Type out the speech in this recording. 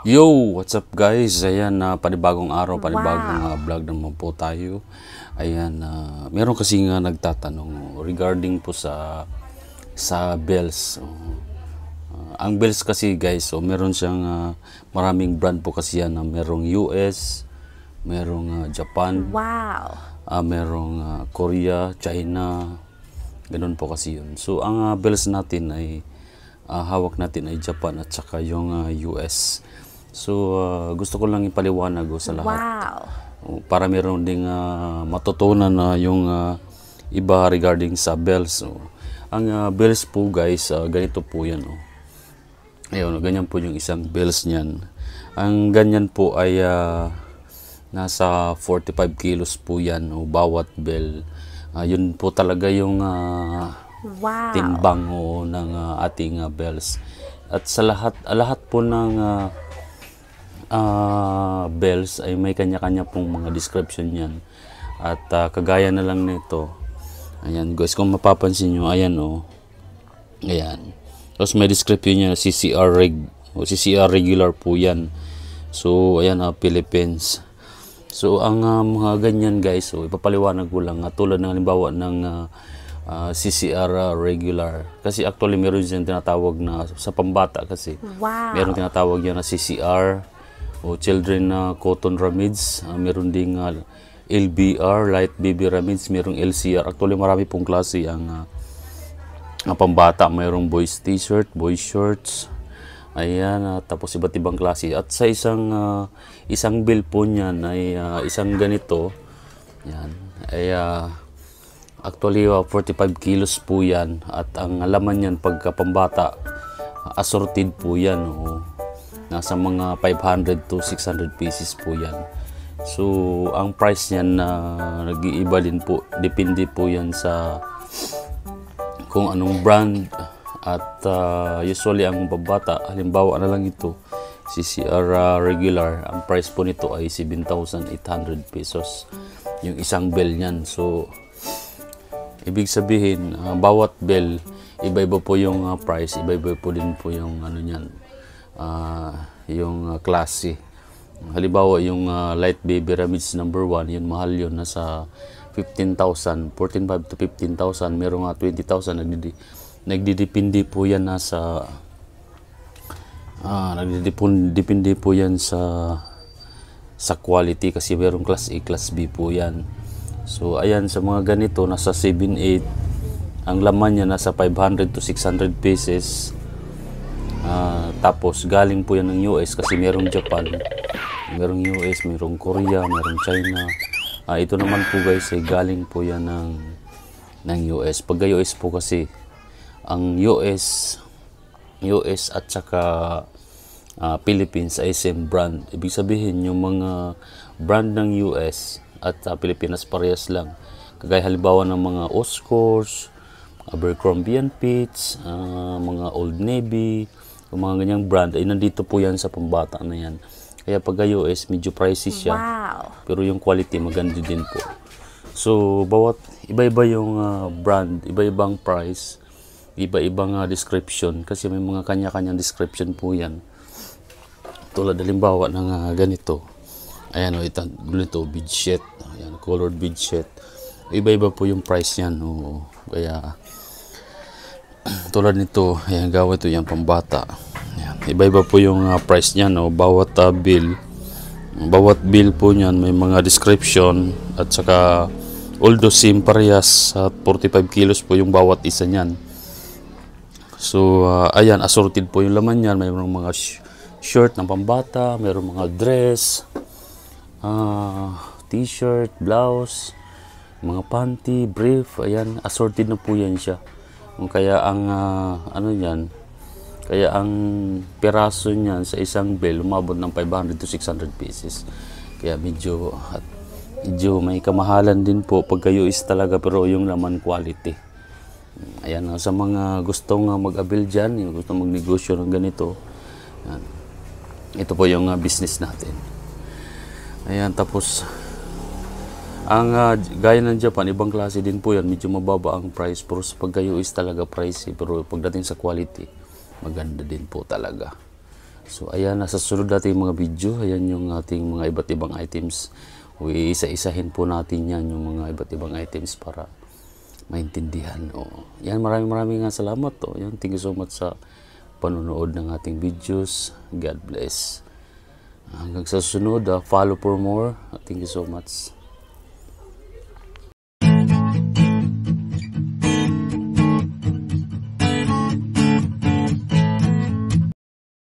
Yo, what's up guys? Ayan, panibagong araw, panibagong Wow! vlog naman po tayo. Ayan, meron kasi nga nagtatanong regarding po sa bells. Ang bells kasi guys, meron siyang maraming brand po kasi yan. Merong US, merong Japan, Wow! merong Korea, China. Ganun po kasi yun. So, ang bells natin ay hawak natin ay Japan at saka yung US. So, gusto ko lang ipaliwanag sa lahat. Wow! Para meron ding matutunan na yung iba regarding sa bells. Ang bells po guys, ganito po yan. Ayun, ganyan po yung isang bells niyan. Ang ganyan po ay nasa 45 kilos po yan, bawat bell. Yun po talaga yung Wow! timbang ng ating bells. At sa lahat po ng bells ay may kanya-kanya pong mga description yan. At kagaya na lang nito. Ayan guys, kung mapapansin nyo, ayan ayan. Tapos may description niya, CCR CCR regular po yan. So ayan, Philippines. So ang mga ganyan guys, ipapaliwanag ko lang tulad ng halimbawa ng CCR regular. Kasi actually meron dyan tinatawag na sa pambata kasi. Wow! Meron tinatawag yan na CCR o Children Cotton Ramids. Meron ding LBR, Light Baby Ramids. Merong LCR. Actually marami pong klase ang pambata. Mayroong boys t-shirt, boys shorts. Ayan, tapos iba't ibang klase. At sa isang bill po niyan ay isang ganito. Yan. Ay actually 45 kilos po yan. At ang laman niyan pagka pambata, assorted po yan. Nasa mga 500 to 600 pieces po yan. So, ang price niyan nag-iiba din po. Depende po yan sa kung anong brand. At usually ang babata, halimbawa na lang ito, CCR regular, ang price po nito ay 7,800 pesos. Yung isang bell niyan. So, ibig sabihin, bawat bell, iba-iba po yung price, iba-iba po din po yung ano niyan. Yung klase. Halimbawa yung Light Baby Ramids number 1, yun mahal yun, nasa 15,000, 14,500 to 15,000, merong 20,000, nagdidepende po yan nagdidepende po yan sa quality kasi merong class A, class B po yan. So ayan, sa mga ganito nasa 7-8, ang laman niya nasa 500 to 600 pieces. Tapos galing po yan ng US kasi merong Japan, merong US, merong Korea, merong China. Ito naman po guys ay galing po yan ng US. Pagka US po kasi ang US at saka Philippines ay same brand. Ibig sabihin yung mga brand ng US at Pilipinas parehas lang. Kagaya halimbawa ng mga Oscars, Abercrombie and Fitch, mga Old Navy, yung mga ganyang brand ay nandito po yan sa pambata na yan. Kaya pagka US medyo pricey siya. Wow! Pero yung quality maganda din po. So bawat iba-iba yung brand, iba-ibang price, iba-ibang description kasi may mga kanya-kanyang description po yan. Tulad halimbawa ng ganito. Ayan ganito, bedsheet. Ayan, colored bedsheet. Iba-iba po yung price niyan. Kaya tulad nito, ayan, gawa ito yung pambata. Ayan, iba-iba po yung price niyan. Bawat bill po niyan may mga description at saka although same parehas at 45 kilos po yung bawat isa niyan. So, ayan, assorted po yung laman niyan. Mayroong mga shirt ng pambata, mayroong mga dress, t-shirt, blouse, mga panty, brief, ayan, assorted na po yan siya. Kaya ang kaya ang piraso niyan sa isang bell umabot ng 500 to 600 pieces. Kaya medyo may kamahalan din po pagka US talaga, pero yung laman quality. Ayan, sa mga gustong mag-avail dyan, yung gustong magnegosyo ng ganito, ayan, ito po yung business natin. Ayan, tapos ang gaya ng Japan, ibang klase din po yan, medyo mababa ang price, pero sa pagka US talaga pricey, pero pagdating sa quality maganda din po talaga. So ayan, sa sunod nating mga video, ayan yung ating mga iba't ibang items. Iisa-isahin po natin yan, yung mga iba't ibang items para maintindihan. Yan, maraming salamat. Yan, thank you so much sa panonood ng ating videos. God bless. Hanggang sa sunod, follow for more. Thank you so much.